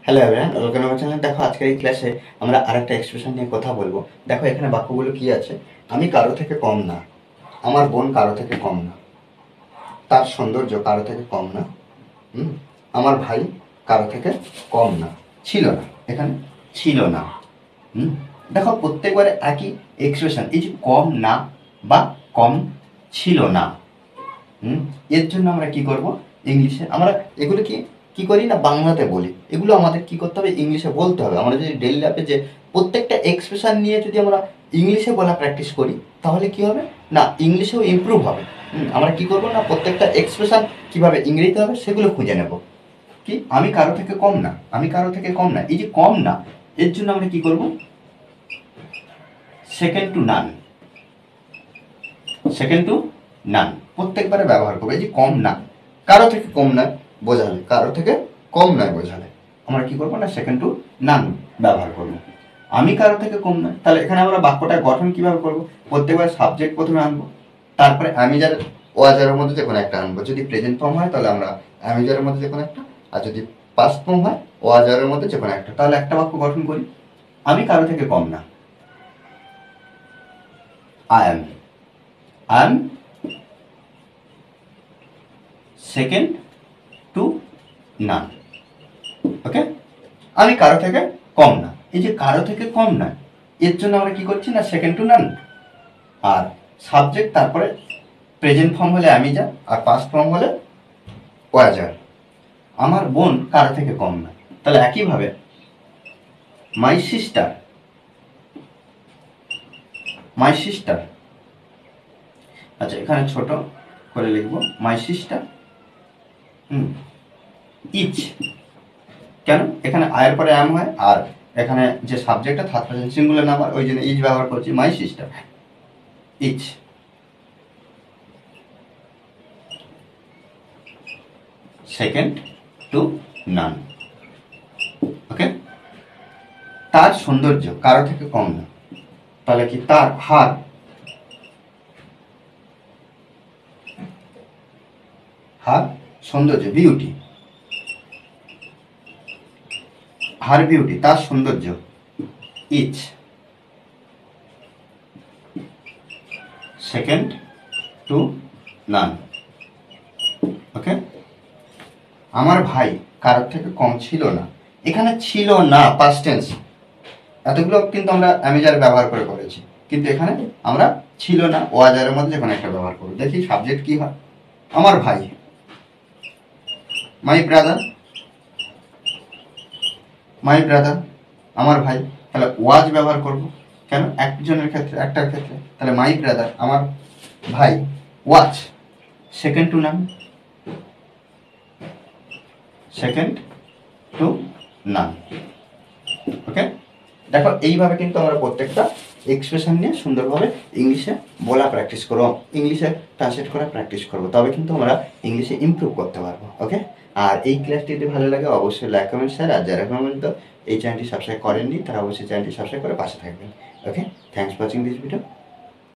Hello everyone, welcome আমার channel. দেখো, আজকের এই ক্লাসে আমরা আরেকটা এক্সপ্রেশন নিয়ে কথা বলবো। দেখো, এখানে বাক্যগুলো কি আছে। আমি কারো থেকে কম না, আমার বোন কারো থেকে কম না, তার সৌন্দর্য কারো থেকে কম না, হুম, আমার ভাই কারো থেকে কম না, ছিল না, এখানে ছিল না। হুম, দেখো প্রত্যেকবারে একই এক্সপ্রেশন, এই যে কম না বা কম ছিল না। হুম, এর জন্য আমরা কি করব, ইংলিশে আমরা এগুলো কি কি করি না, বাংলাতে বলি। এগুলো আমাদের কি করতে হবে, ইংলিশে বলতে হবে। আমরা যদি ডেইলি লাইফে যে প্রত্যেকটা এক্সপ্রেশন নিয়ে যদি আমরা ইংলিশে বলা প্র্যাকটিস করি, তাহলে কি হবে না, ইংলিশেও ইমপ্রুভ হবে। আমরা কি করব না, প্রত্যেকটা এক্সপ্রেশন কিভাবে ইংরেজিতে হবে সেগুলো খুঁজে নেব। কি, আমি কারো থেকে কম না, আমি কারো থেকে কম না, এই যে কম না, এর জন্য আমরা কি করব, second to none, second to none প্রত্যেকবারে ব্যবহার করবো। এই যে কম না, কারো থেকে কম নয় বোঝালে, কারো থেকে কম নয় বোঝালে আমরা কি করবো না, সেকেন্ড টু নান ব্যবহার করবো। আমি কারো থেকে কম নয়, তাহলে এখানে আমরা বাক্যটার গঠন কিভাবে করবো, প্রত্যেকবার সাবজেক্ট প্রথমে আনবো, তারপরে আমি যার ও আজারের মধ্যে যে কোনো একটা আনবো। যদি প্রেজেন্ট ফর্ম হয় তাহলে আমরা আমি যারের মধ্যে যে কোনো একটা, আর যদি পাস্ট ফর্ম হয় ও আজারের মধ্যে যে কোনো একটা। তাহলে একটা বাক্য গঠন করি, আমি কারো থেকে কম না, I am, I am second to none. Okay, আমি কারো থেকে কম না, এই যে কারো থেকে কম না, এর জন্য আমরা কি করছি না, সেকেন্ড টু নান। আর সাবজেক্ট, তারপরে প্রেজেন্ট ফর্ম হলে আমি যা, আর পাস্ট ফর্ম হলে ওয়াজার। আমার বোন কারো থেকে কম না, তাহলে একইভাবে মাই সিস্টার, মাই সিস্টার। আচ্ছা, এখানে ছোট করে লিখবো মাই সিস্টার ইচ। কেন, এখানে আয়ের পরে অ্যাম হয়, আর এখানে যে সাবজেক্টটা থার্ড পারসন সিঙ্গুলার নাম্বার, ওই জন্য ইচ ব্যবহার করছি, my sister is second to none. Okay, তার সৌন্দর্য কারো থেকে কম না, তাহলে কি, তার হার, হার সৌন্দর্য বিউটি, হার বিউটি তার সৌন্দর্য ইচ সেকেন্ড টু নান। ওকে, আমার ভাই কারোর থেকে কম ছিল না, এখানে ছিল না পাস্ট টেন্স, এতগুলো কিন্তু আমরা অ্যামিজার ব্যবহার করে করেছি, কিন্তু এখানে আমরা ছিল না ওয়াজারের মধ্যে যেখানে একটা ব্যবহার করবো। দেখি সাবজেক্ট কি হয়, আমার ভাই, মাই ব্রাদার, মাই ব্রাদার আমার ভাই, তাহলে ওয়াজ ব্যবহার করব। কেন, একজনের ক্ষেত্রে, একটার ক্ষেত্রে, তাহলে মাই ব্রাদার আমার ভাই was second to none, second to none. Okay, দেখো এইভাবে কিন্তু আমরা প্রত্যেকটা এক্সপ্রেশন নিয়ে সুন্দরভাবে ইংলিশে বলা প্র্যাকটিস করবো, ইংলিশে ট্রান্সলেট করা প্র্যাকটিস করবো, তবে কিন্তু আমরা ইংলিশে ইমপ্রুভ করতে পারবো। ওকে, আর এই ক্লাসটি যদি ভালো লাগে অবশ্যই লাইক কমেন্ট শেয়ার, আর যারা এখন পর্যন্ত এই চ্যানেলটি সাবস্ক্রাইব করেননি তারা অবশ্যই চ্যানেলটি সাবস্ক্রাইব করে পাশে থাকবেন। Okay, thanks for watching this video.